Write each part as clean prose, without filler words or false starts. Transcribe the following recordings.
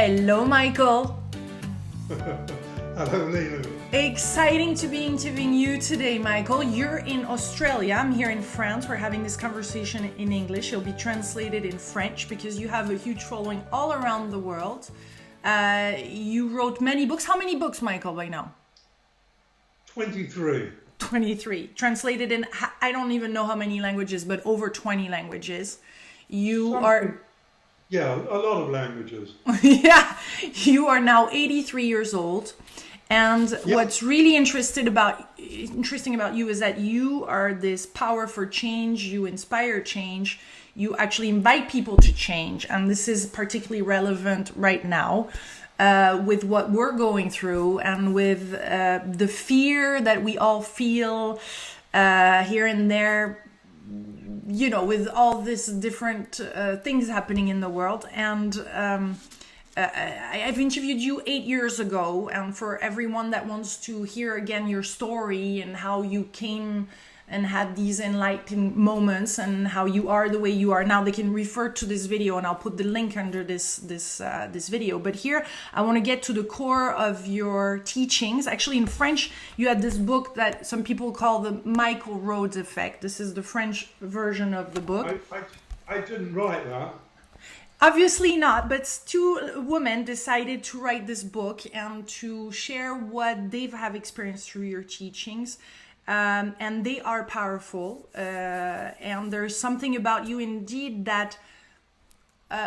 Hello, Michael. Hello, Lilou. Exciting to be interviewing you today, Michael. You're in Australia. I'm here in France. We're having this conversation in English. It'll be translated in French because you have a huge following all around the world. You wrote many books. How many books, Michael, by now? 23. 23. Translated in, I don't even know how many languages, but over 20 languages. Yeah, a lot of languages. Yeah, you are now 83 years old. And what's really interesting about you is that you are this power for change. You inspire change. You actually invite people to change. And this is particularly relevant right now with what we're going through and with the fear that we all feel here and there, you know, with all this different things happening in the world. And I've interviewed you 8 years ago, and for everyone that wants to hear again your story and how you came and had these enlightening moments and how you are the way you are now, they can refer to this video, and I'll put the link under this video. But here I want to get to the core of your teachings. Actually, in French, you had this book that some people call the Michael Rhodes effect. This is the French version of the book. I didn't write that. Obviously not, but two women decided to write this book and to share what they have experienced through your teachings. And they are powerful. And there's something about you indeed that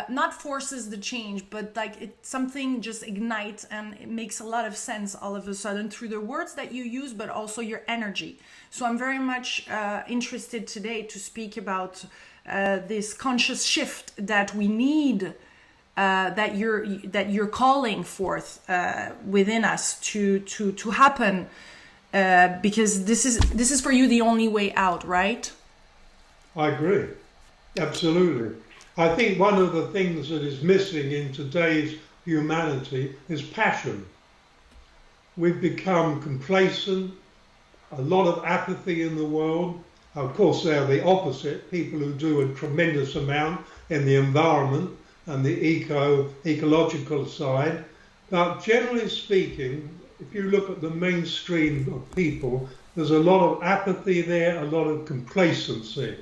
not forces the change, but like something just ignites, and it makes a lot of sense all of a sudden through the words that you use, but also your energy. So I'm very much interested today to speak about this conscious shift that we need, that you're calling forth within us to happen, because this is for you the only way out, right? I agree, absolutely. I think one of the things that is missing in today's humanity is passion. We've become complacent, a lot of apathy in the world. Of course, they're the opposite, people who do a tremendous amount in the environment and the ecological side. But generally speaking, if you look at the mainstream of people, there's a lot of apathy there, a lot of complacency.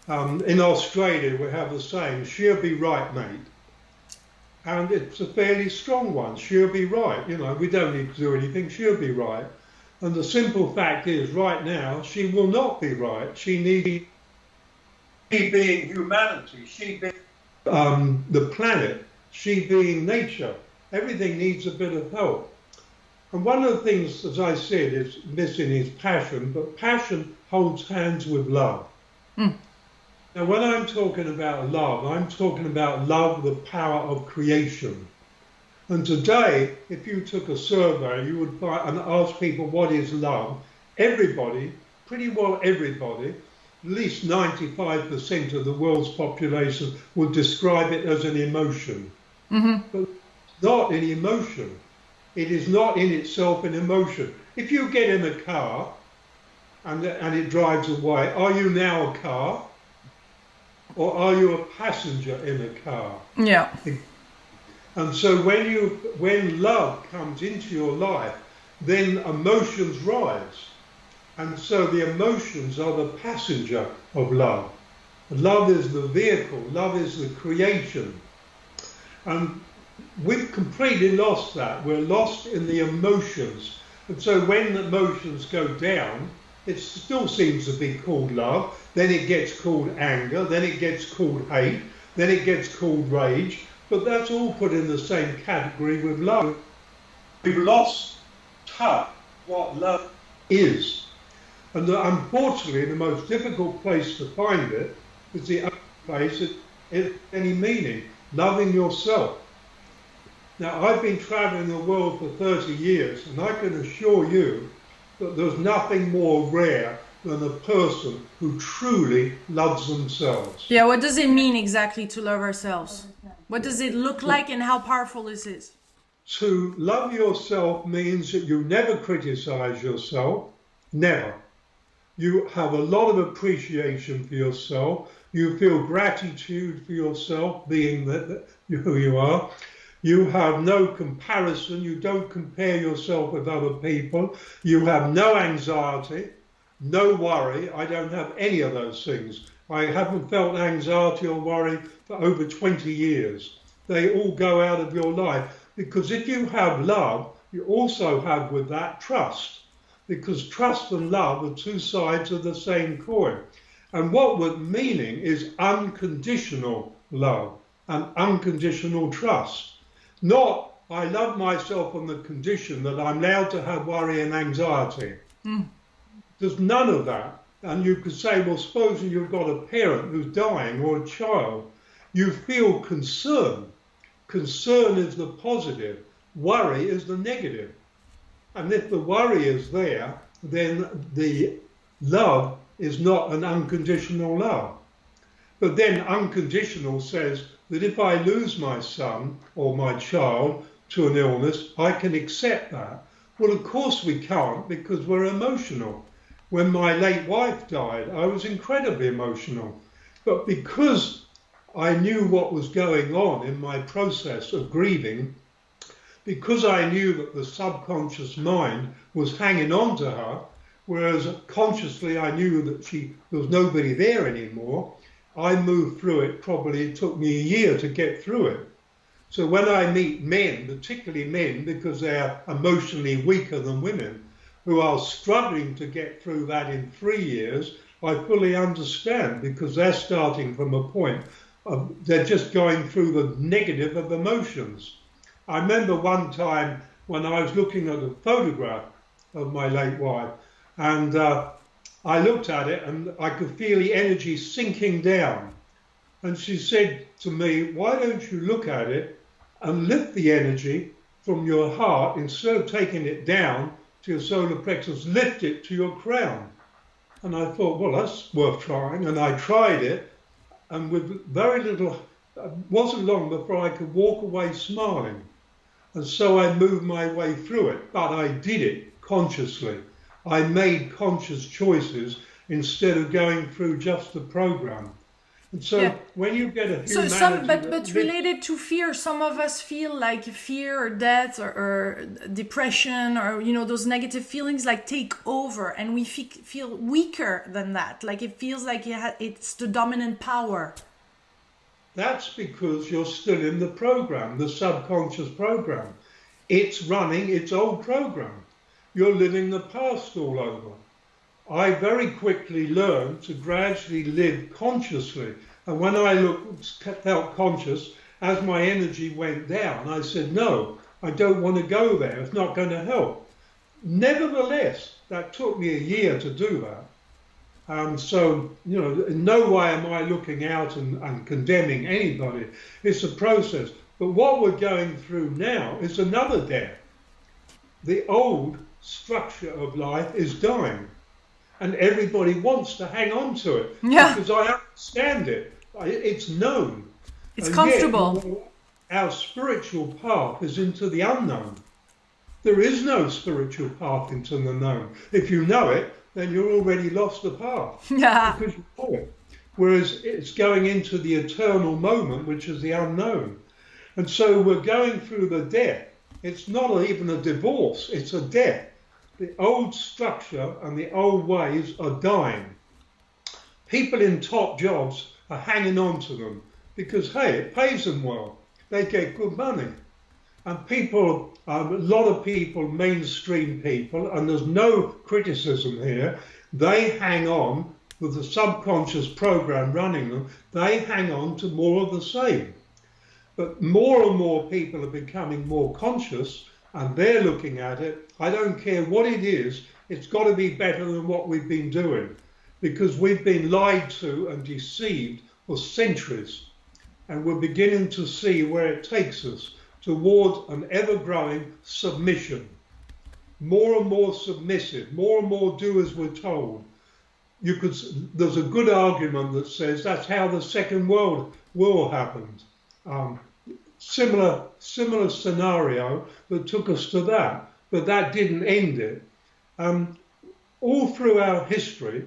In Australia, we have the saying, she'll be right, mate. And it's a fairly strong one, she'll be right. You know, we don't need to do anything, she'll be right. And the simple fact is, right now, she will not be right. She being humanity, she being the planet, she being nature. Everything needs a bit of help. And one of the things, as I said, is missing is passion, but passion holds hands with love. Now, when I'm talking about love, I'm talking about love, the power of creation. And today, if you took a survey, you would find and ask people what is love. Everybody, pretty well everybody, at least 95% of the world's population would describe it as an emotion. But not an emotion. It is not in itself an emotion. If you get in a car and it drives away, are you now a car? Or are you a passenger in a car? Yeah. And so when love comes into your life, then emotions rise. And so the emotions are the passenger of love. Love is the vehicle, love is the creation. And we've completely lost that. We're lost in the emotions. And so when the emotions go down, it still seems to be called love. Then it gets called anger. Then it gets called hate. Then it gets called rage. But that's all put in the same category with love. We've lost touch what love is. And unfortunately, the most difficult place to find it is the only place it has any meaning, loving yourself. Now, I've been traveling the world for 30 years, and I can assure you that there's nothing more rare than a person who truly loves themselves. Yeah, what does it mean exactly to love ourselves? What does it look like, and how powerful this is? To love yourself means that you never criticize yourself, never. You have a lot of appreciation for yourself. You feel gratitude for yourself, being who you are. You have no comparison. You don't compare yourself with other people. You have no anxiety, no worry. I don't have any of those things. I haven't felt anxiety or worry for over 20 years. They all go out of your life, because if you have love, you also have with that trust, because trust and love are two sides of the same coin. And what we're meaning is unconditional love and unconditional trust. Not, I love myself on the condition that I'm allowed to have worry and anxiety. There's none of that. And you could say, well, supposing you've got a parent who's dying or a child, you feel concern. Concern is the positive. Worry is the negative. And if the worry is there, then the love is not an unconditional love. But then unconditional says that if I lose my son or my child to an illness, I can accept that. Well, of course we can't, because we're emotional. When my late wife died, I was incredibly emotional. But because I knew what was going on in my process of grieving, because I knew that the subconscious mind was hanging on to her, whereas consciously I knew that there was nobody there anymore, I moved through it. Probably it took me a year to get through it. So when I meet men, particularly men, because they're emotionally weaker than women, who are struggling to get through that in 3 years, I fully understand, because they're starting from a point of, they're just going through the negative of emotions. I remember one time when I was looking at a photograph of my late wife, and I looked at it and I could feel the energy sinking down. And she said to me, why don't you look at it and lift the energy from your heart, instead of taking it down to your solar plexus, lift it to your crown. And I thought, well, that's worth trying. And I tried it, and with very little, it wasn't long before I could walk away smiling. And so I moved my way through it, but I did it consciously. I made conscious choices instead of going through just the program. And so when you get a humanity... But related to fear, some of us feel like fear or death or depression or, you know, those negative feelings like take over, and we feel weaker than that. Like it feels like it's the dominant power. That's because you're still in the program, the subconscious program. It's running its old program. You're living the past all over. I very quickly learned to gradually live consciously. And when I felt conscious, as my energy went down, I said, no, I don't want to go there. It's not going to help. Nevertheless, that took me a year to do that. So, you know, in no way am I looking out and condemning anybody. It's a process. But what we're going through now is another death. The old structure of life is dying. And everybody wants to hang on to it, because I understand it. It's known. It's and comfortable. Yet, our spiritual path is into the unknown. There is no spiritual path into the known. If you know it, then you're already lost the path. Yeah. Because you know it. Whereas it's going into the eternal moment, which is the unknown. And so we're going through the death. It's not even a divorce, it's a death. The old structure and the old ways are dying. People in top jobs are hanging on to them because, hey, it pays them well. They get good money. And people, a lot of people, mainstream people, and there's no criticism here, they hang on with the subconscious program running them, they hang on to more of the same. But more and more people are becoming more conscious, and they're looking at it. I don't care what it is, it's got to be better than what we've been doing, because we've been lied to and deceived for centuries, and we're beginning to see where it takes us towards an ever-growing submission. More and more submissive, more and more do as we're told. There's a good argument that says that's how the Second World War happened. Similar scenario that took us to that, but that didn't end it. All through our history,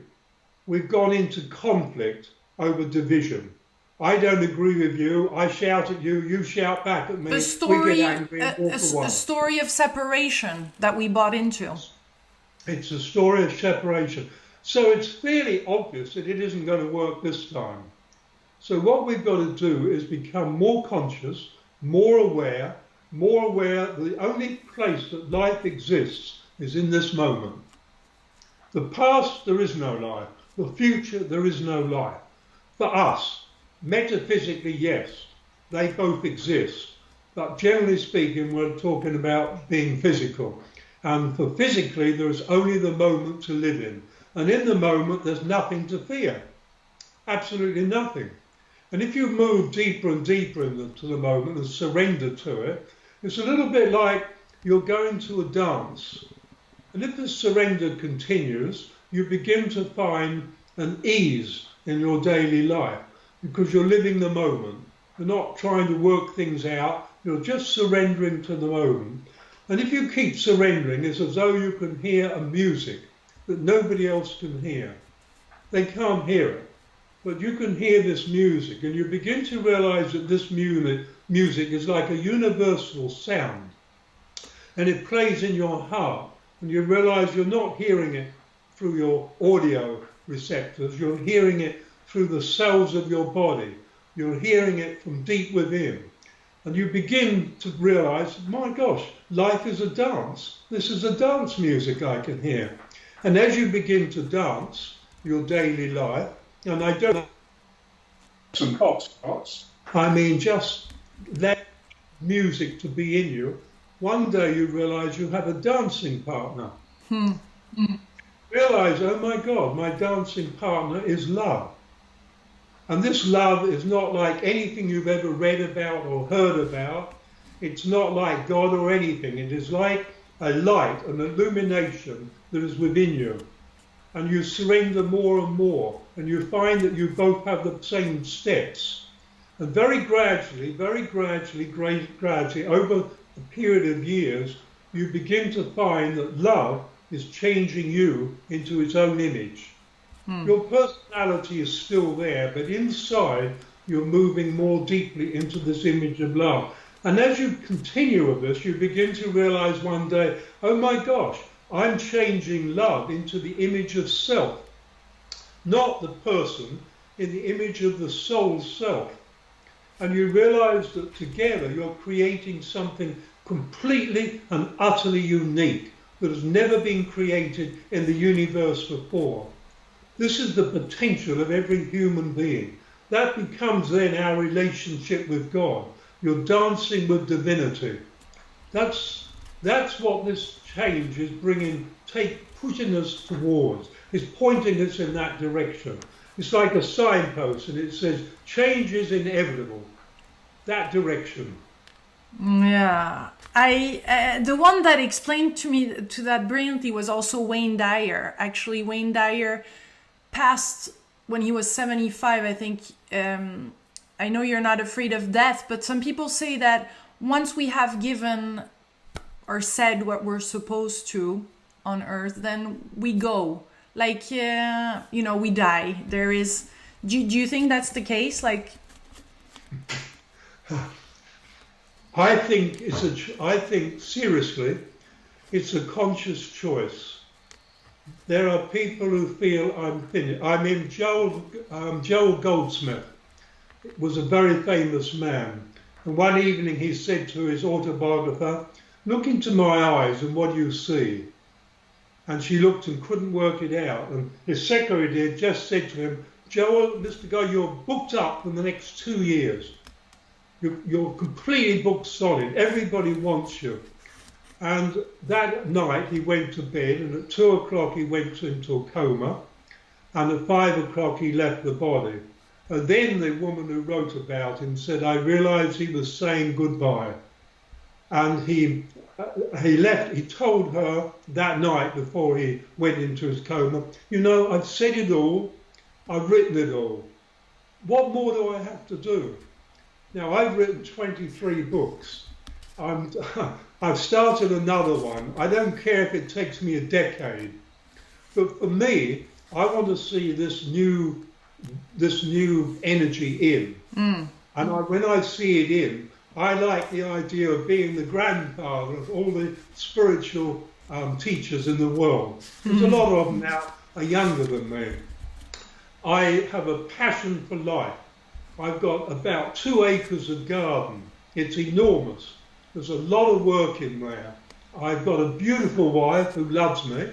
we've gone into conflict over division, I don't agree with you. I shout at you. You shout back at me. A story, we get angry and walk away. a story of separation that we bought into. It's a story of separation. So it's fairly obvious that it isn't going to work this time. So what we've got to do is become more conscious, more aware that the only place that life exists is in this moment. The past, there is no life. The future, there is no life. For us, metaphysically, yes, they both exist. But generally speaking, we're talking about being physical. And for physically, there is only the moment to live in. And in the moment, there's nothing to fear. Absolutely nothing. And if you move deeper and deeper into the moment and surrender to it, it's a little bit like you're going to a dance. And if the surrender continues, you begin to find an ease in your daily life because you're living the moment. You're not trying to work things out. You're just surrendering to the moment. And if you keep surrendering, it's as though you can hear a music that nobody else can hear. They can't hear it, but you can hear this music, and you begin to realize that this music is like a universal sound, and it plays in your heart, and you realize you're not hearing it through your audio receptors, you're hearing it through the cells of your body, you're hearing it from deep within. And you begin to realize, my gosh, life is a dance. This is a dance music I can hear. And as you begin to dance your daily life, and I don't some hotspots, I mean just let music to be in you, one day you realize you have a dancing partner. Realize, oh my God, my dancing partner is love. And this love is not like anything you've ever read about or heard about. It's not like God or anything. It is like a light, an illumination that is within you. And you surrender more and more. And you find that you both have the same steps. And very gradually, over a period of years, you begin to find that love is changing you into its own image. Your personality is still there, but inside you're moving more deeply into this image of love. And as you continue with this, you begin to realize one day, oh my gosh, I'm changing love into the image of self, not the person, in the image of the soul self. And you realize that together you're creating something completely and utterly unique that has never been created in the universe before. This is the potential of every human being. That becomes then our relationship with God. You're dancing with divinity. That's what this change is pushing us towards. It's pointing us in that direction. It's like a signpost, and it says, change is inevitable. That direction. Yeah. The one that explained to me to that brilliantly was also Wayne Dyer. Actually, Wayne Dyer passed when he was 75, I think. I know you're not afraid of death, but some people say that once we have given or said what we're supposed to on earth, then we go. Like, we die. There is... Do you think that's the case? Like... I think seriously, it's a conscious choice. There are people who feel I'm finished. I mean, Joel Goldsmith was a very famous man. And one evening he said to his autobiographer, look into my eyes and what do you see? And she looked and couldn't work it out. And his secretary had just said to him, Joel, Mr. Guy, you're booked up for the next 2 years. You're completely booked solid. Everybody wants you. And that night he went to bed, and at 2 o'clock he went into a coma, and at 5 o'clock he left the body. And then the woman who wrote about him said, I realised he was saying goodbye. And he left. He told her that night before he went into his coma, I've said it all, I've written it all. What more do I have to do? Now, I've written 23 books. I've started another one. I don't care if it takes me a decade. But for me, I want to see this new energy in. And when I see it in, I like the idea of being the grandfather of all the spiritual teachers in the world. There's a lot of them now are younger than me. I have a passion for life. I've got about 2 acres of garden. It's enormous. There's a lot of work in there. I've got a beautiful wife who loves me.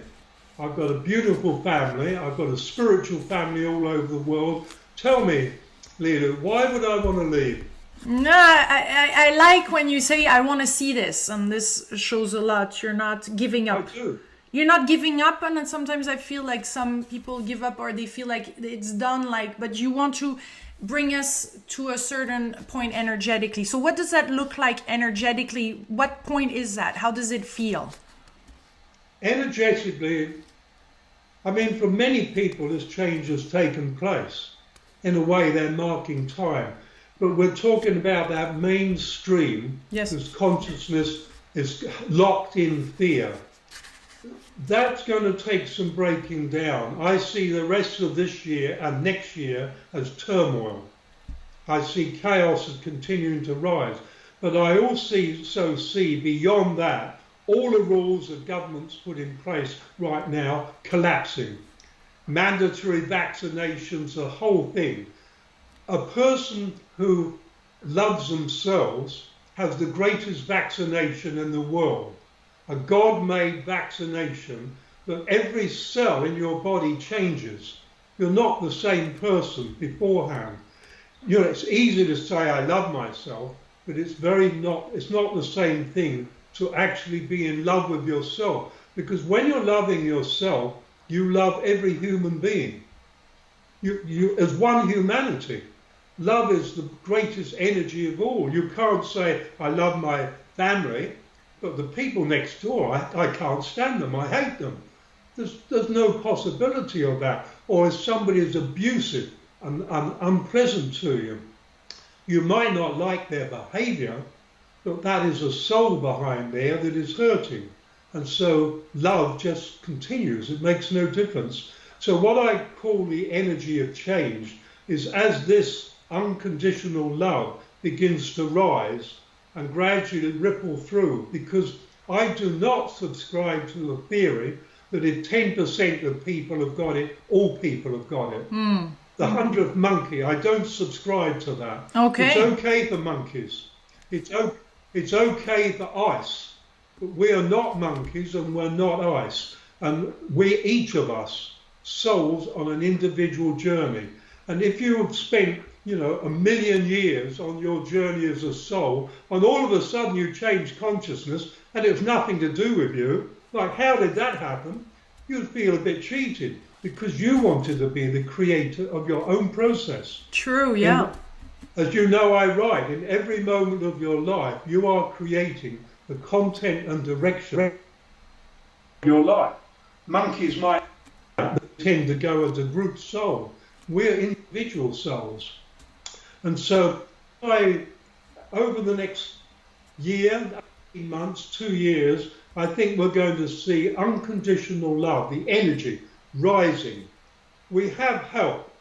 I've got a beautiful family. I've got a spiritual family all over the world. Tell me, Lilou, why would I want to leave? No, I like when you say, I want to see this, and this shows a lot. You're not giving up. I do. You're not giving up, and then sometimes I feel like some people give up or they feel like it's done, but you want to bring us to a certain point energetically. So what does that look like energetically? What point is that? How does it feel? Energetically, I mean, for many people, this change has taken place. In a way, they're marking time. But we're talking about that mainstream, yes, whose consciousness is locked in fear. That's going to take some breaking down. I see the rest of this year and next year as turmoil. I see chaos as continuing to rise. But I also see beyond that, all the rules that governments put in place right now collapsing. Mandatory vaccinations, the whole thing. A person who loves themselves has the greatest vaccination in the world. A God-made vaccination that every cell in your body changes. You're not the same person beforehand. You know, it's easy to say I love myself, but it's not the same thing to actually be in love with yourself. Because when you're loving yourself, you love every human being. You as one humanity. Love is the greatest energy of all. You can't say, I love my family, but the people next door, I can't stand them, I hate them. There's no possibility of that. Or if somebody is abusive and unpleasant to you, you might not like their behaviour, but that is a soul behind there that is hurting. And so love just continues. It makes no difference. So what I call the energy of change is as this unconditional love begins to rise and gradually ripple through, because I do not subscribe to the theory that if 10% of people have got it, all people have got it. The 100th monkey, I don't subscribe to that. Okay. It's okay for monkeys. It's okay for ice. But we are not monkeys and we're not ice. And we're each of us souls on an individual journey. And if you have spent 1 million years on your journey as a soul, and all of a sudden you change consciousness and it's nothing to do with you, like how did that happen? You'd feel a bit cheated because you wanted to be the creator of your own process. True, yeah. And as you know, I write, in every moment of your life, you are creating the content and direction of your life. Monkeys might tend to go as a group soul. We're individual souls. And so over the next year, 18 months, 2 years, I think we're going to see unconditional love, the energy rising. We have help.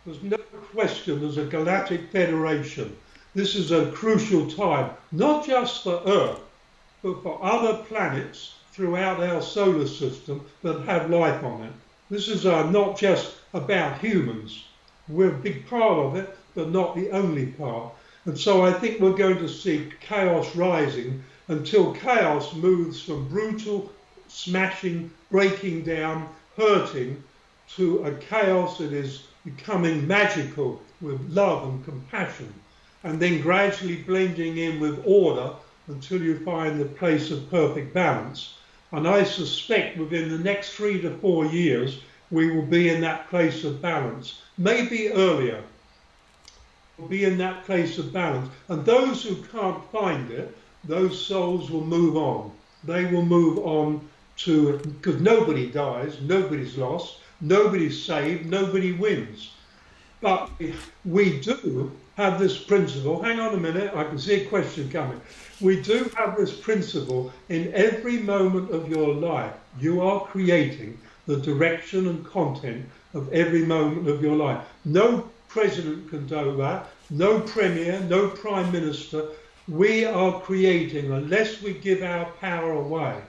There's no question there's a galactic federation. This is a crucial time, not just for Earth, but for other planets throughout our solar system that have life on it. This is not just about humans. We're a big part of it, but not the only part. And so I think we're going to see chaos rising until chaos moves from brutal, smashing, breaking down, hurting, to a chaos that is becoming magical with love and compassion, and then gradually blending in with order until you find the place of perfect balance. And I suspect within the next 3 to 4 years, we will be in that place of balance. Maybe earlier, we'll be in that place of balance. And those who can't find it, those souls will move on. They will move on to, because nobody dies, nobody's lost, nobody's saved, nobody wins. But we do have this principle. Hang on a minute, I can see a question coming. We do have this principle in every moment of your life. You are creating the direction and content of every moment of your life. No president can do that. no premier, no prime minister. We are creating, unless we give our power away.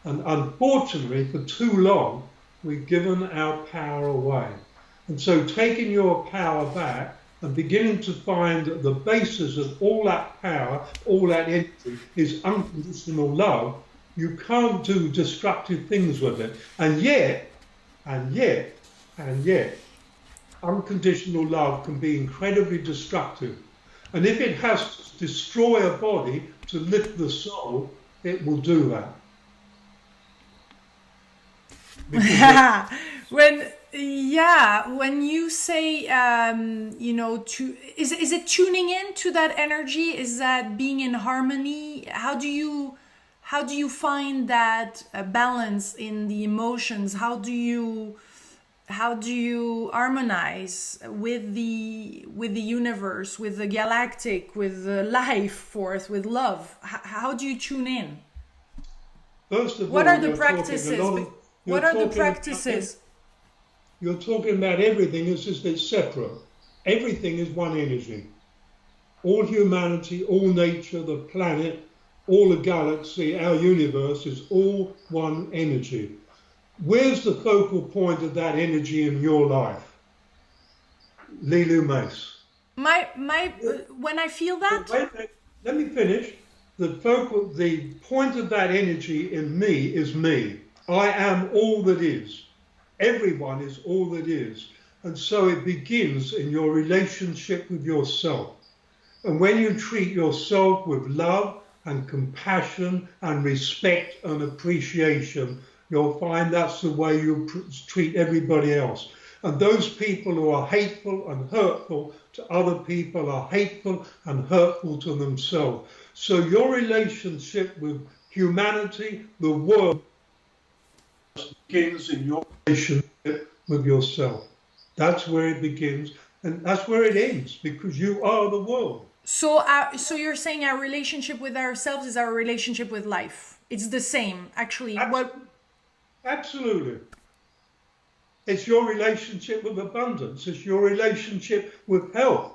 And unfortunately, for too long, we've given our power away. And so taking your power back and beginning to find that the basis of all that power, all that energy, is unconditional love, you can't do destructive things with it. And yet, unconditional love can be incredibly destructive. And if it has to destroy a body to lift the soul, it will do that. When you say is it tuning in to that energy? Is that being in harmony? How do you find that balance in the emotions? How do you harmonize with the universe, with the galactic, with the life force, with love? How do you tune in? First of all, what are the practices? What are the practices? You're talking about everything as if it's separate. Everything is one energy. All humanity, all nature, the planet, all the galaxy, our universe is all one energy. Where's the focal point of that energy in your life? Lilou Mace. When I feel that? Wait, let me finish. The point of that energy in me is me. I am all that is. Everyone is all that is. And so it begins in your relationship with yourself. And when you treat yourself with love and compassion and respect and appreciation, you'll find that's the way you treat everybody else. And those people who are hateful and hurtful to other people are hateful and hurtful to themselves. So your relationship with humanity, the world, begins in your relationship with yourself. That's where it begins, and that's where it ends, because you are the world. So you're saying our relationship with ourselves is our relationship with life. It's the same, actually. Absolutely. It's your relationship with abundance. It's your relationship with health.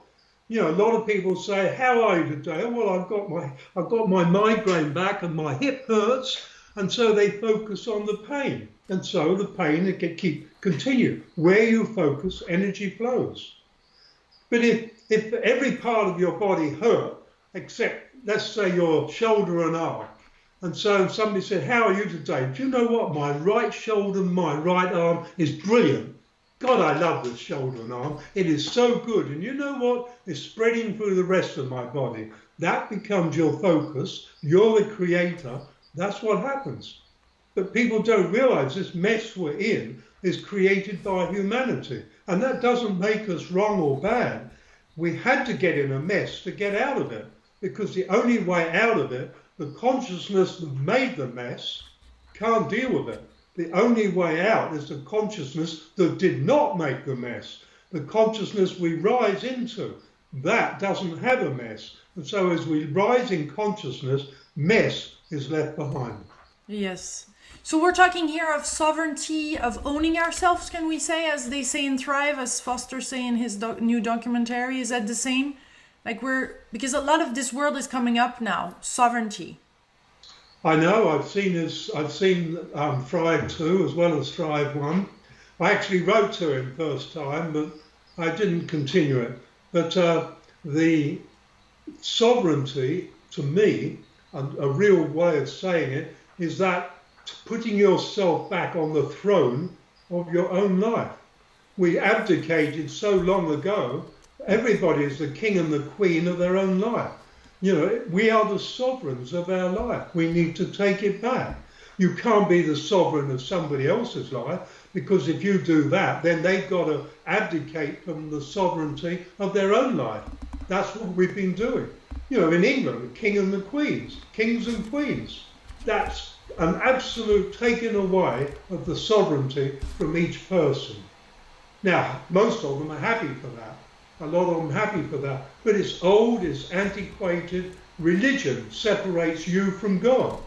You know, a lot of people say, "How are you today?" Well, I've got my migraine back and my hip hurts, and so they focus on the pain, and so the pain continue. Where you focus, energy flows. But if every part of your body hurt, except let's say your shoulder and arm, and so somebody said, "How are you today?" Do you know what? My right shoulder and my right arm is brilliant. God, I love this shoulder and arm. It is so good. And you know what? It's spreading through the rest of my body. That becomes your focus. You're the creator. That's what happens. But people don't realize this mess we're in is created by humanity. And that doesn't make us wrong or bad. We had to get in a mess to get out of it. Because the only way out of it, the consciousness that made the mess can't deal with it. The only way out is the consciousness that did not make the mess. The consciousness we rise into, that doesn't have a mess. And so as we rise in consciousness, mess is left behind. Yes. So we're talking here of sovereignty, of owning ourselves, can we say, as they say in Thrive, as Foster say in his new documentary. Is that the same? Because a lot of this world is coming up now, sovereignty. I know, I've seen Thrive 2 as well as Thrive 1. I actually wrote to him first time, but I didn't continue it. But the sovereignty, to me, a real way of saying it, is that putting yourself back on the throne of your own life. We abdicated so long ago, everybody is the king and the queen of their own life. You know, we are the sovereigns of our life. We need to take it back. You can't be the sovereign of somebody else's life, because if you do that, then they've got to abdicate from the sovereignty of their own life. That's what we've been doing. You know, in England, the king and the queens, kings and queens. That's an absolute taking away of the sovereignty from each person. Now, most of them are happy for that. A lot of them are happy for that. But it's old, it's antiquated. Religion separates you from God.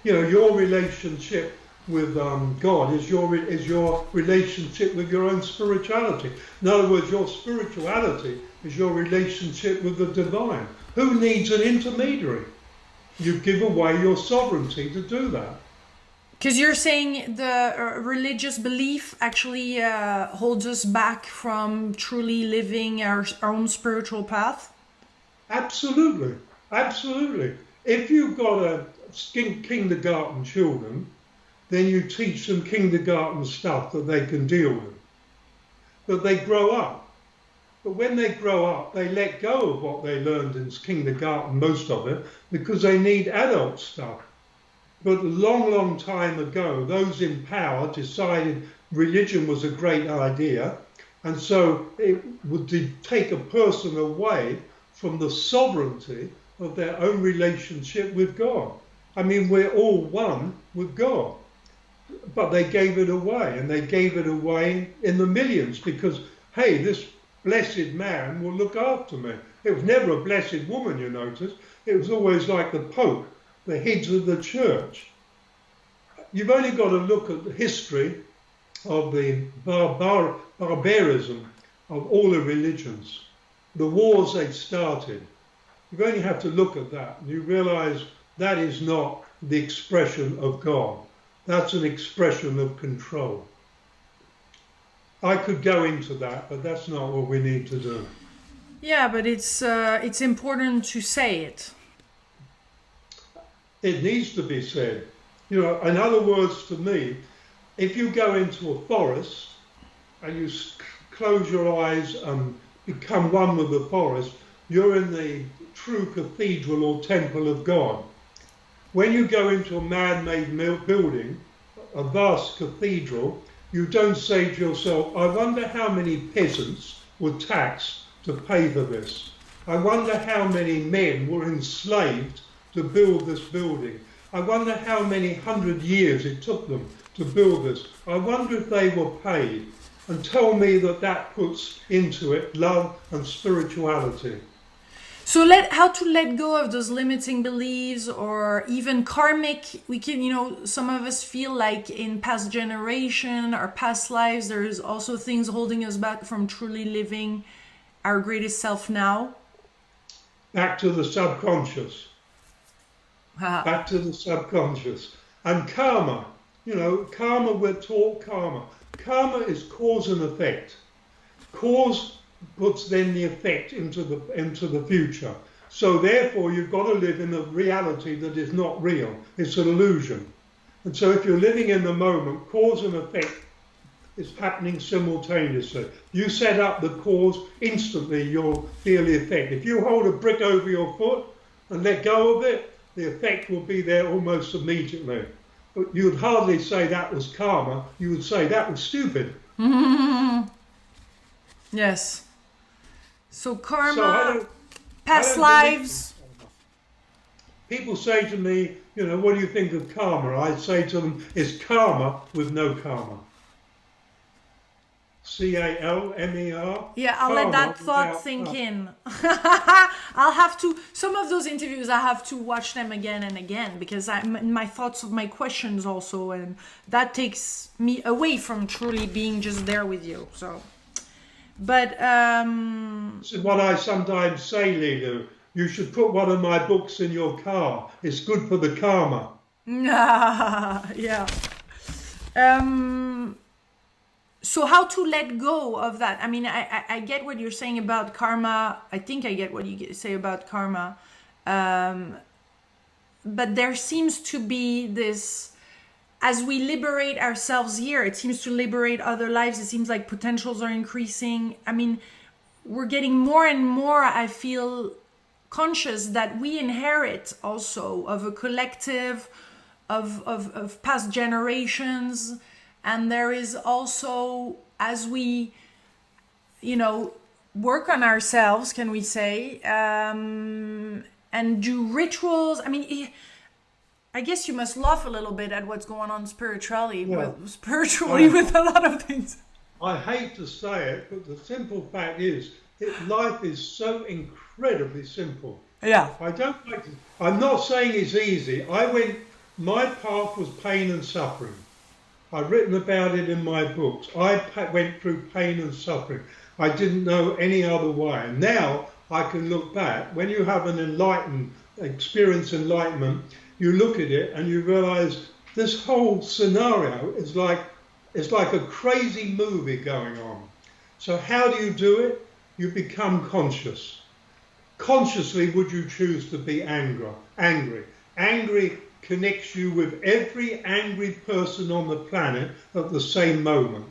You know, your relationship with God is your relationship with your own spirituality. In other words, your spirituality is your relationship with the divine. Who needs an intermediary? You give away your sovereignty to do that. Because you're saying the religious belief actually holds us back from truly living our own spiritual path? Absolutely. Absolutely. If you've got a kindergarten children, then you teach them kindergarten stuff that they can deal with. But they grow up. But when they grow up, they let go of what they learned in kindergarten, most of it, because they need adult stuff. But a long, long time ago, those in power decided religion was a great idea. And so it would take a person away from the sovereignty of their own relationship with God. I mean, we're all one with God. But they gave it away, and they gave it away in the millions because, hey, this blessed man will look after me. It was never a blessed woman, you notice. It was always like the Pope, the heads of the church. You've only got to look at the history of the barbarism of all the religions, the wars they started. You only have to look at that, and you realize that is not the expression of God. That's an expression of control. I could go into that, but that's not what we need to do. Yeah, but it's important to say it. It needs to be said. You know, in other words, to me, if you go into a forest and you close your eyes and become one with the forest, you're in the true cathedral or temple of God. When you go into a man-made building, a vast cathedral, you don't say to yourself, I wonder how many peasants were taxed to pay for this. I wonder how many men were enslaved to build this building. I wonder how many 100 years it took them to build this. I wonder if they were paid. And tell me that puts into it love and spirituality. So how to let go of those limiting beliefs or even karmic. We can, some of us feel like in past generation or past lives, there's also things holding us back from truly living our greatest self now. Back to the subconscious. Back to the subconscious. And karma, karma, we're taught karma. Karma is cause and effect. Cause puts then the effect into the future. So therefore you've got to live in a reality that is not real. It's an illusion. And so if you're living in the moment, cause and effect is happening simultaneously. You set up the cause, instantly you'll feel the effect. If you hold a brick over your foot and let go of it, the effect will be there almost immediately. But you'd hardly say that was karma. You would say that was stupid. Yes. So karma, past lives. People say to me, what do you think of karma? I say to them, it's karma with no karma. C-A-L-M-E-R. Yeah, I'll let that thought sink in. I'll have to, some of those interviews, I have to watch them again and again because my thoughts of my questions also, and that takes me away from truly being just there with you. So, but this is what I sometimes say, Lilou. You should put one of my books in your car. It's good for the karma. Yeah. So how to let go of that? I mean, I get what you're saying about karma. I think I get what you say about karma. But there seems to be this, as we liberate ourselves here, it seems to liberate other lives. It seems like potentials are increasing. I mean, we're getting more and more, I feel, conscious that we inherit also of a collective of past generations. And there is also, as we, work on ourselves, can we say, and do rituals. I mean, I guess you must laugh a little bit at what's going on spiritually with a lot of things. I hate to say it, but the simple fact is, life is so incredibly simple. Yeah. I'm not saying it's easy. My path was pain and suffering. I've written about it in my books. I went through pain and suffering. I didn't know any other way. And now I can look back. When you have an enlightenment, you look at it and you realize this whole scenario is like a crazy movie going on. So how do you do it? You become conscious. Consciously, would you choose to be angry? Angry connects you with every angry person on the planet at the same moment.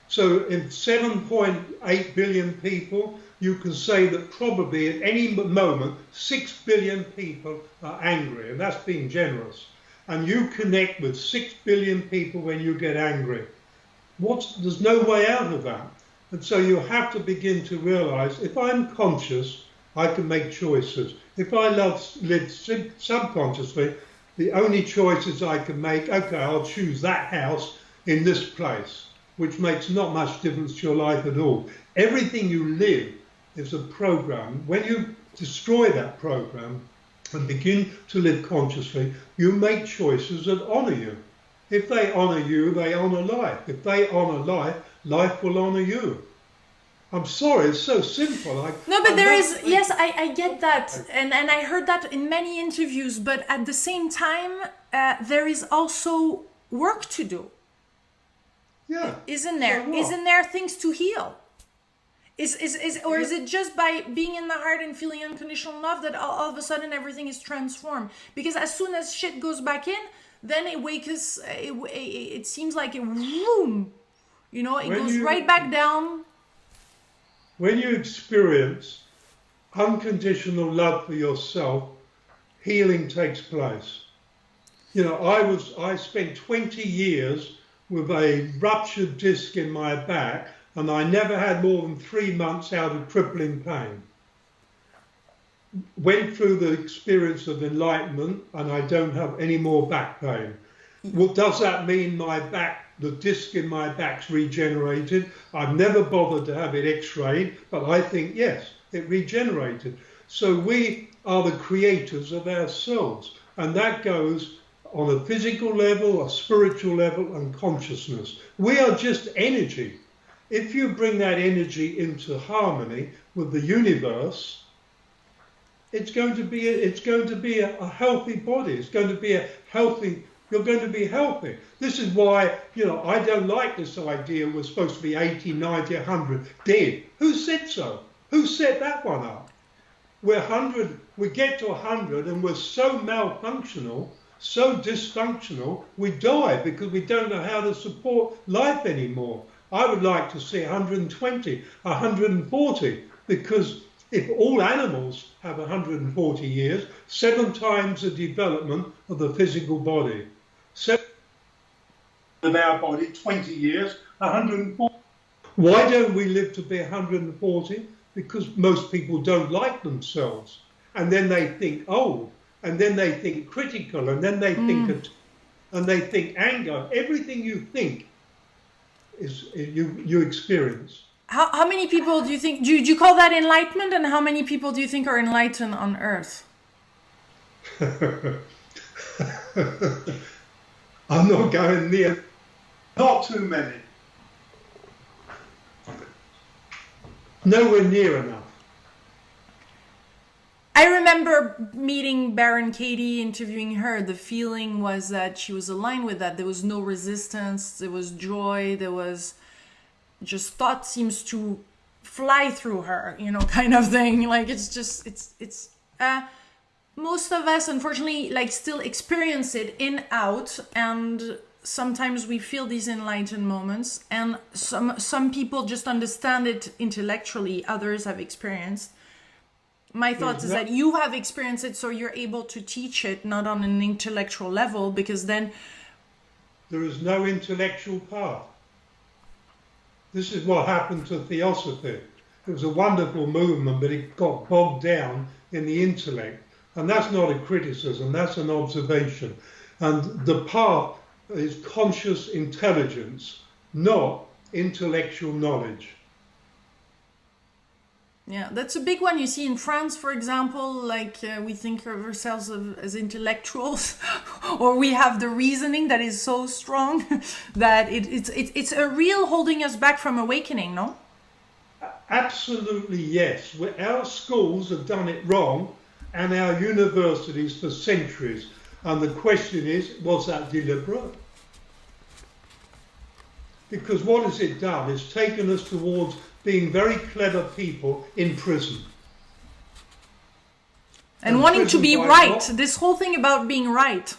So in 7.8 billion people, you can say that probably at any moment, 6 billion people are angry, and that's being generous. And you connect with 6 billion people when you get angry. There's no way out of that. And so you have to begin to realize, if I'm conscious, I can make choices. If I live subconsciously, the only choices I can make, okay, I'll choose that house in this place, which makes not much difference to your life at all. Everything you live is a program. When you destroy that program and begin to live consciously, you make choices that honor you. If they honor you, they honor life. If they honor life, life will honor you. I'm sorry, it's so simple. Yes, I get that. And I heard that in many interviews, but at the same time, there is also work to do. Yeah. Isn't there? Isn't there things to heal? Is it just by being in the heart and feeling unconditional love that all of a sudden everything is transformed? Because as soon as shit goes back in, then it seems like it goes right back down. When you experience unconditional love for yourself, healing takes place. I spent 20 years with a ruptured disc in my back, and I never had more than 3 months out of crippling pain. Went through the experience of enlightenment, and I don't have any more back pain. Well, does that mean the disc in my back's regenerated? I've never bothered to have it x-rayed, but I think, yes, it regenerated. So we are the creators of ourselves, and that goes on a physical level, a spiritual level, and consciousness. We are just energy. If you bring that energy into harmony with the universe, it's going to be a healthy body. It's going to be you're going to be healthy. This is why, I don't like this idea we're supposed to be 80, 90, 100 dead. Who said so? Who set that one up? We get to 100 and we're so malfunctional, so dysfunctional, we die because we don't know how to support life anymore. I would like to see 120, 140, because if all animals have 140 years, 7 times the development of the physical body. 7 of our body, 20 years, 140. Why don't we live to be 140? Because most people don't like themselves. And then they think old, and then they think critical, and then they think anger. Everything you think is you experience. How many people do you think, do you call that enlightenment, and how many people do you think are enlightened on Earth? I'm not going near. Not too many. Nowhere near enough. I remember meeting Baron Katie, interviewing her. The feeling was that she was aligned with that. There was no resistance. There was joy. There was just thought seems to fly through her, kind of thing. Like most of us, unfortunately, still experience it out, and sometimes we feel these enlightened moments, and some people just understand it intellectually, others have experienced. My thoughts is that you have experienced it, so you're able to teach it, not on an intellectual level, because then there is no intellectual path. This is what happened to theosophy. It was a wonderful movement, but it got bogged down in the intellect. And that's not a criticism, that's an observation. And the path is conscious intelligence, not intellectual knowledge. Yeah, that's a big one. You see in France, for example, like we think of ourselves as intellectuals, or we have the reasoning that is so strong that it's a real holding us back from awakening, no? Absolutely, yes. Our schools have done it wrong, and our universities for centuries. And the question is, was that deliberate? Because what has it done? It's taken us towards being very clever people in prison. And wanting to be right. This whole thing about being right.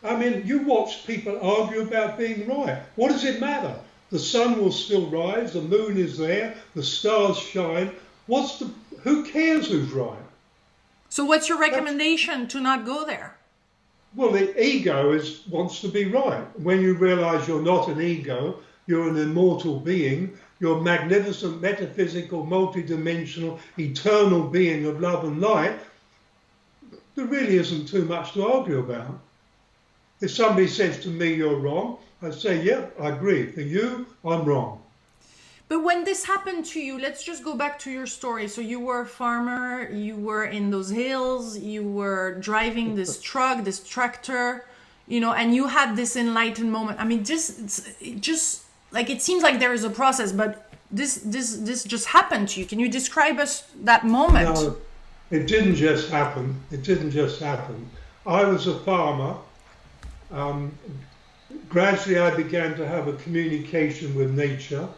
I mean, you watch people argue about being right. What does it matter? The sun will still rise, the moon is there, the stars shine. Who cares who's right? So what's your recommendation to not go there? Well, the ego wants to be right. When you realize you're not an ego, you're an immortal being, you're a magnificent, metaphysical, multidimensional, eternal being of love and light, there really isn't too much to argue about. If somebody says to me, you're wrong, I say, yeah, I agree. For you, I'm wrong. But when this happened to you, let's just go back to your story. So you were a farmer, you were in those hills, you were driving this truck, this tractor, and you had this enlightened moment. I mean, just like it seems like there is a process, but this just happened to you. Can you describe us that moment? No, it didn't just happen. It didn't just happen. I was a farmer. Gradually, I began to have a communication with nature.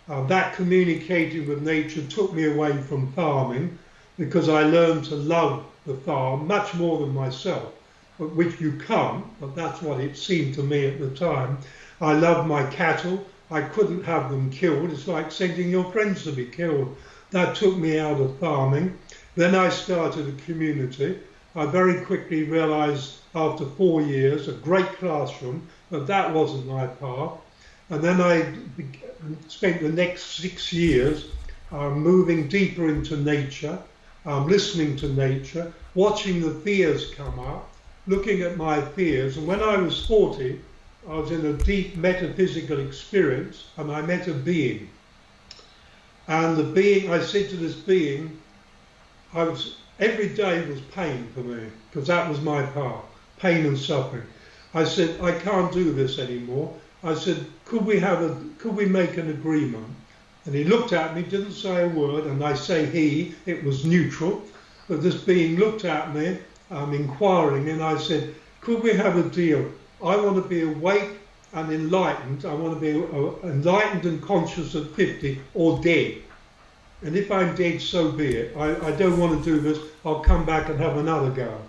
That communicating with nature took me away from farming because I learned to love the farm much more than myself, which you can't, but that's what it seemed to me at the time. I loved my cattle. I couldn't have them killed. It's like sending your friends to be killed. That took me out of farming. Then I started a community. I very quickly realized after 4 years, a great classroom, but that wasn't my path. And then I spent the next 6 years moving deeper into nature, listening to nature, watching the fears come up, looking at my fears. And when I was 40, I was in a deep metaphysical experience and I met a being. And the being, I said to this being, every day was pain for me, because that was my path, pain and suffering. I said, I can't do this anymore. I said, could we make an agreement? And he looked at me, didn't say a word, and I say he, it was neutral, but this being looked at me, inquiring, and I said, could we have a deal? I want to be awake and enlightened. I want to be enlightened and conscious at 50 or dead. And if I'm dead, so be it. I don't want to do this. I'll come back and have another go.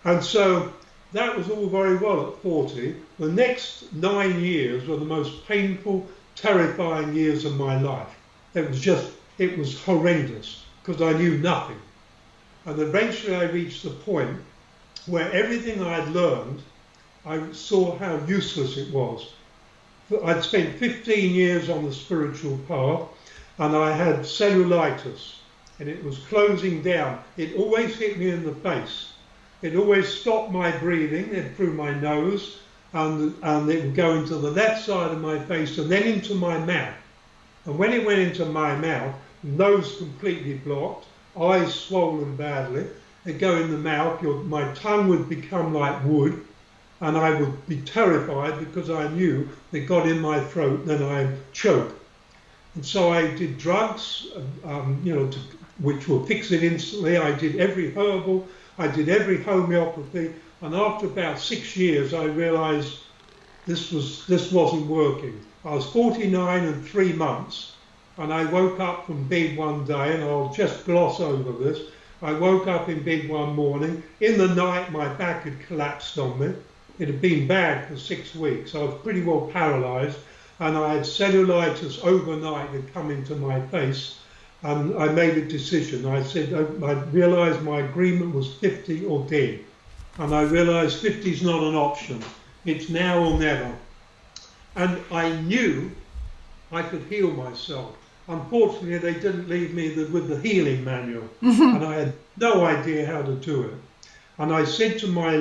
And so that was all very well at 40. The next 9 years were the most painful, terrifying years of my life. It was horrendous because I knew nothing. And eventually I reached the point where everything I'd learned, I saw how useless it was. I'd spent 15 years on the spiritual path and I had cellulitis and it was closing down. It always hit me in the face. It always stopped my breathing through my nose and it would go into the left side of my face and then into my mouth. And when it went into my mouth, nose completely blocked, eyes swollen badly, it'd go in the mouth, my tongue would become like wood, and I would be terrified because I knew it got in my throat, then I'd choke. And so I did drugs, which will fix it instantly. I did every herbal, I did every homeopathy, and after about 6 years, I realized this wasn't working. I was 49 and 3 months, and I woke up from bed one day, and I'll just gloss over this. I woke up in bed one morning. In the night, my back had collapsed on me. It had been bad for 6 weeks. I was pretty well paralyzed, and I had cellulitis overnight had come into my face. And I made a decision. I said, I realized my agreement was 50 or dead. And I realized 50 is not an option. It's now or never. And I knew I could heal myself. Unfortunately, they didn't leave me with the healing manual. And I had no idea how to do it. And I said to my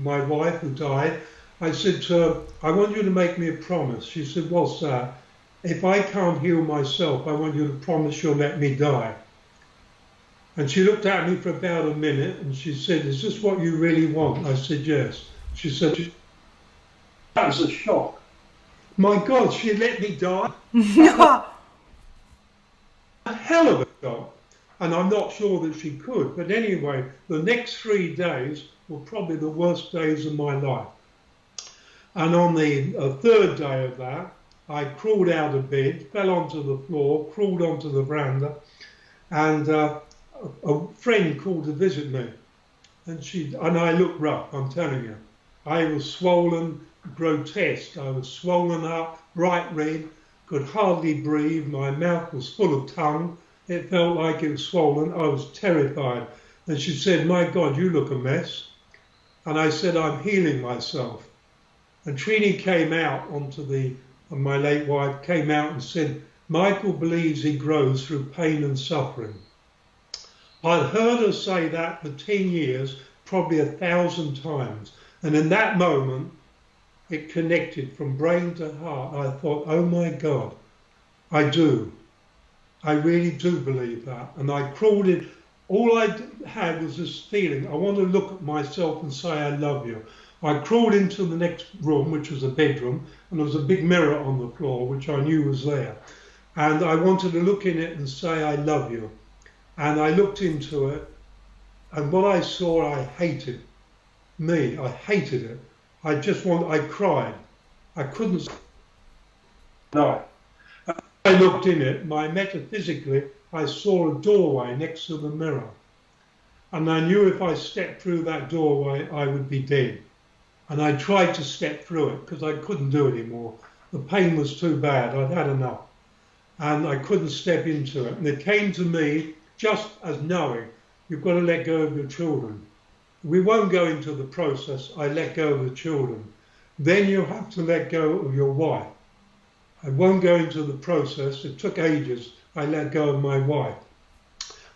wife who died, I said to her, I want you to make me a promise. She said, what's that? if I can't heal myself, I want you to promise you'll let me die. And she looked at me for about a minute and she said, is this what you really want? I said, yes. She said, that was a shock. My God, she let me die? A hell of a shock. And I'm not sure that she could. But anyway, the next 3 days were probably the worst days of my life. And on the third day of that, I crawled out of bed, fell onto the floor, crawled onto the veranda, and a friend called to visit me. And I looked rough, I'm telling you. I was swollen, grotesque. I was swollen up, bright red, could hardly breathe. My mouth was full of tongue. It felt like it was swollen. I was terrified. And she said, my God, you look a mess. And I said, I'm healing myself. And Trini came out my late wife came out and said, Michael believes he grows through pain and suffering. I'd heard her say that for 10 years, probably 1,000 times. And in that moment, it connected from brain to heart. I thought, oh my God, I do. I really do believe that. And I crawled in. All I had was this feeling. I want to look at myself and say, I love you. I crawled into the next room, which was a bedroom, and there was a big mirror on the floor, which I knew was there. And I wanted to look in it and say, I love you. And I looked into it, and what I saw, I hated. I hated it. I cried. I couldn't. No. I looked in it, metaphysically, I saw a doorway next to the mirror. And I knew if I stepped through that doorway, I would be dead. And I tried to step through it because I couldn't do it anymore. The pain was too bad. I'd had enough. And I couldn't step into it. And it came to me just as knowing, you've got to let go of your children. We won't go into the process. I let go of the children. Then you have to let go of your wife. I won't go into the process. It took ages. I let go of my wife.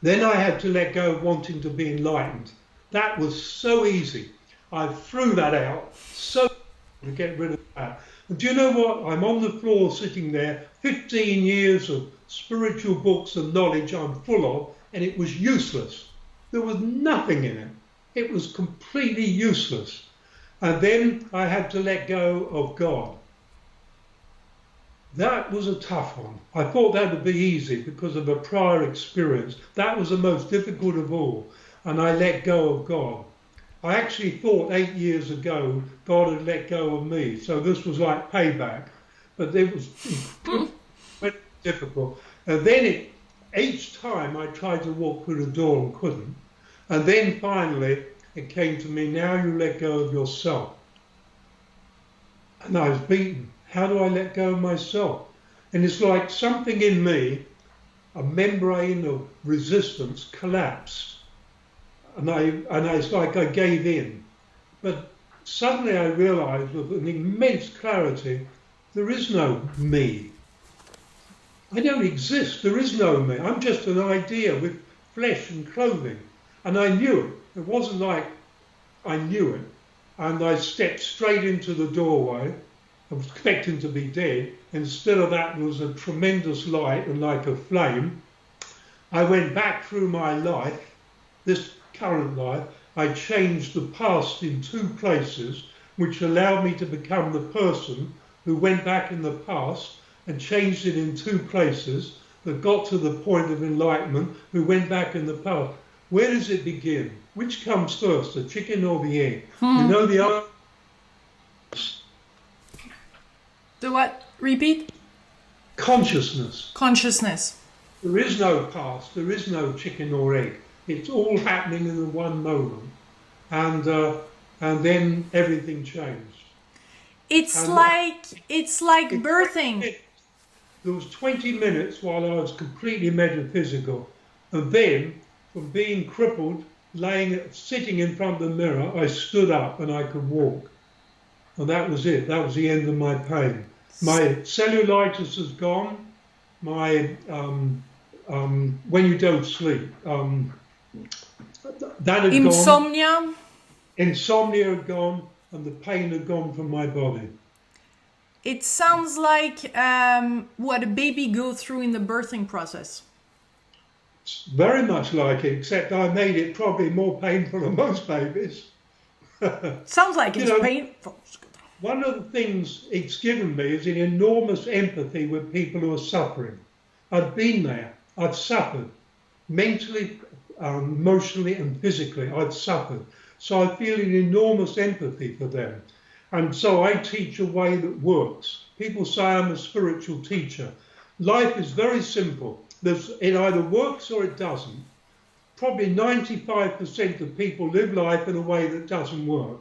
Then I had to let go of wanting to be enlightened. That was so easy. I threw that out so to get rid of that. And do you know what? I'm on the floor sitting there, 15 years of spiritual books and knowledge I'm full of, and it was useless. There was nothing in it. It was completely useless. And then I had to let go of God. That was a tough one. I thought that would be easy because of a prior experience. That was the most difficult of all. And I let go of God. I actually thought 8 years ago God had let go of me. So this was like payback. But it was very difficult. And then each time I tried to walk through the door and couldn't. And then finally it came to me, now you let go of yourself. And I was beaten. How do I let go of myself? And it's like something in me, a membrane of resistance collapsed. And it's like I gave in. But suddenly I realized with an immense clarity, there is no me. I don't exist. There is no me. I'm just an idea with flesh and clothing. And I knew it. It wasn't like I knew it. And I stepped straight into the doorway. I was expecting to be dead. Instead of that, there was a tremendous light and like a flame. I went back through my life, this current life. I changed the past in 2 places, which allowed me to become the person who went back in the past and changed it in 2 places that got to the point of enlightenment, who went back in the past. Where does it begin? Which comes first, the chicken or the egg? You know the answer. The what? Repeat? Consciousness. Consciousness. There is no past. There is no chicken or egg. It's all happening in the one moment. And then everything changed. It's like birthing. There was 20 minutes while I was completely metaphysical. And then, from being crippled, sitting in front of the mirror, I stood up and I could walk. And that was it. That was the end of my pain. My cellulitis is gone. My when you don't sleep, that had insomnia. Insomnia had gone, and the pain had gone from my body. it sounds like what a baby goes through in the birthing process. It's very much like it, except I made it probably more painful than most babies. Sounds like it's know, painful. One of the things it's given me is an enormous empathy with people who are suffering. I've been there. I've suffered. Mentally, emotionally and physically, I've suffered. So I feel an enormous empathy for them. And so I teach a way that works. People say I'm a spiritual teacher. Life is very simple. It either works or it doesn't. Probably 95% of people live life in a way that doesn't work.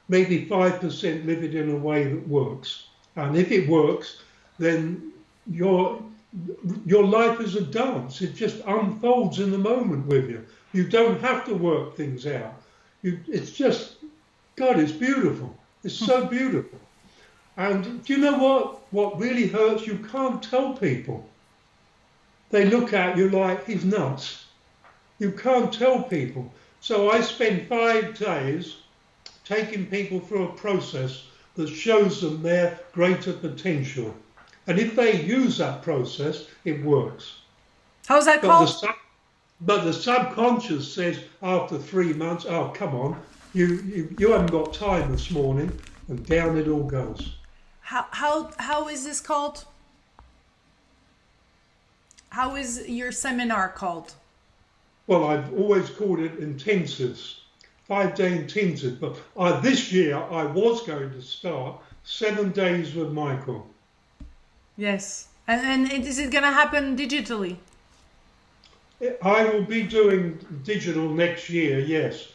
Maybe 5% live it in a way that works. And if it works, then your life is a dance. It just unfolds in the moment with you. You don't have to work things out. It's just, God, it's beautiful. It's so beautiful. And do you know what? What really hurts? You can't tell people. They look at you like he's nuts. You can't tell people. So I spend 5 days taking people through a process that shows them their greater potential. And if they use that process, it works. How's that called? But the subconscious says after 3 months, oh, come on, you haven't got time this morning, and down it all goes. How is this called? How is your seminar called? Well, I've always called it intensives, 5-day intensive. But this year I was going to start 7 days with Michael. Yes. And is it going to happen digitally? I will be doing digital next year, yes.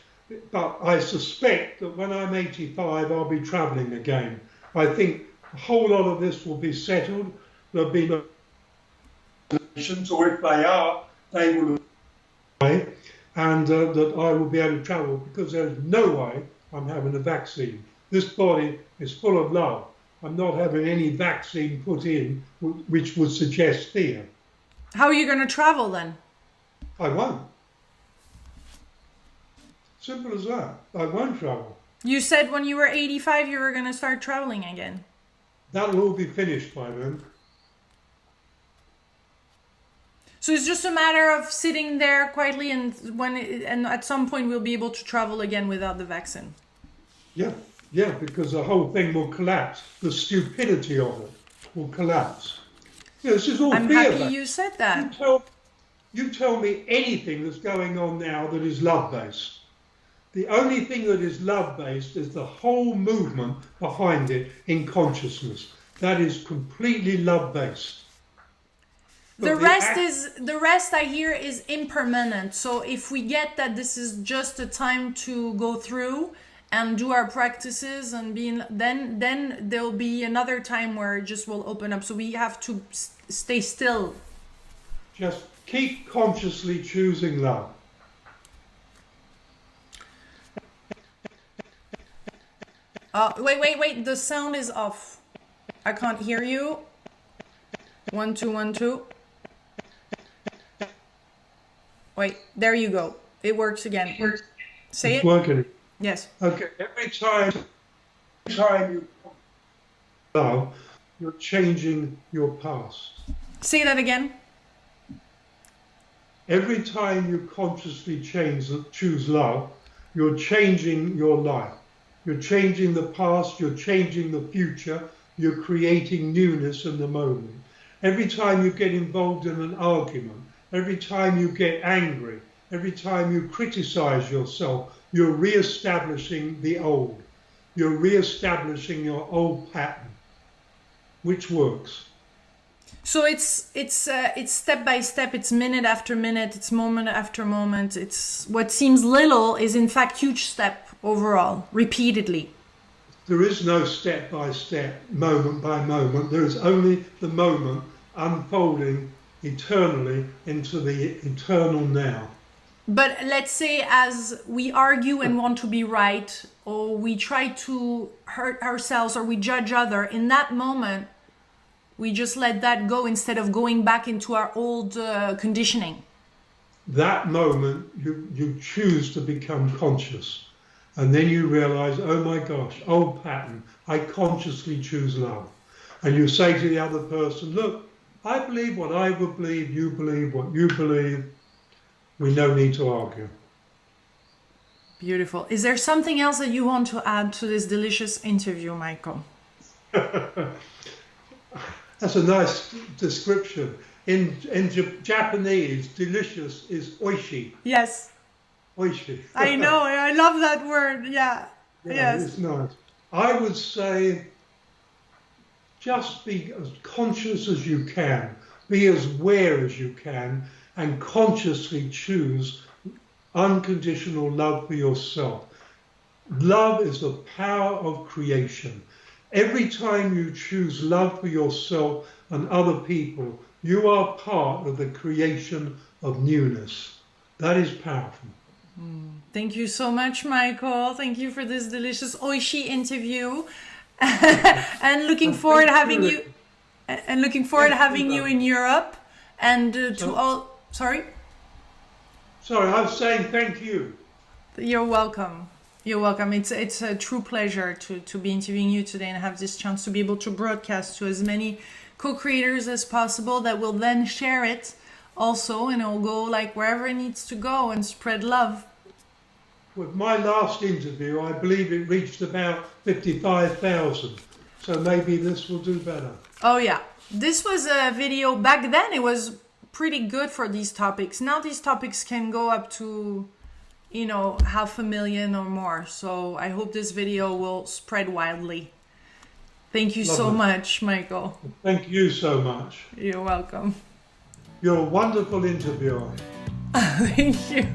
But I suspect that when I'm 85, I'll be travelling again. I think a whole lot of this will be settled. There'll be no nations, or if they are, they will away, and that I will be able to travel, because there is no way I'm having a vaccine. This body is full of love. I'm not having any vaccine put in which would suggest fear. How are you going to travel then? I won't. Simple as that. I won't travel. You said when you were 85 you were going to start traveling again. That'll all be finished by then. So it's just a matter of sitting there quietly, and and at some point we'll be able to travel again without the vaccine. Yeah, because the whole thing will collapse. The stupidity of it will collapse. Yeah, this is all I'm fear. happy you said that. You tell me anything that's going on now that is love-based. The only thing that is love-based is the whole movement behind it in consciousness. That is completely love-based. The rest I hear is impermanent. So if we get that this is just a time to go through and do our practices and then there'll be another time where it just will open up. So we have to stay still. Just keep consciously choosing love. Wait. The sound is off. I can't hear you. 1 2 1 2. Wait, there you go. It works again. Say it's it. Working. Yes. Okay. Every time you love, you're changing your past. Say that again. Every time you consciously choose love, you're changing your life. You're changing the past, you're changing the future, you're creating newness in the moment. Every time you get involved in an argument, every time you get angry, every time you criticize yourself, you're re-establishing the old. You're re-establishing your old pattern, which works. So it's step by step, it's minute after minute, it's moment after moment. It's what seems little is in fact huge step overall, repeatedly. There is no step by step, moment by moment. There is only the moment unfolding eternally into the eternal now. But let's say as we argue and want to be right, or we try to hurt ourselves, or we judge other, in that moment, we just let that go instead of going back into our old conditioning. That moment, you choose to become conscious. And then you realize, oh my gosh, old pattern, I consciously choose love. and you say to the other person, look, I believe what I would believe, you believe what you believe. We no need to argue. Beautiful. Is there something else that you want to add to this delicious interview, Michael? That's a nice description. In Japanese, delicious is oishi. Yes. Oishi. I know. I love that word. Yeah. Yes. It's nice. I would say just be as conscious as you can, be as aware as you can, and consciously choose unconditional love for yourself. Love is the power of creation. Every time you choose love for yourself and other people, you are part of the creation of newness. That is powerful. Thank you so much, Michael. Thank you for this delicious oishi interview. And looking forward to having you. And looking forward to having you in Europe. And to all. Sorry. Sorry, I was saying thank you. You're welcome. You're welcome. It's a true pleasure to be interviewing you today and have this chance to be able to broadcast to as many co-creators as possible that will then share it also, and it'll go like wherever it needs to go and spread love. With my last interview, I believe it reached about 55,000. So maybe this will do better. Oh yeah. This was a video back then. It was pretty good for these topics. Now these topics can go up to, 500,000 or more. So I hope this video will spread widely. Thank you so much, Michael. Thank you so much. You're welcome. You're a wonderful interviewer. Thank you.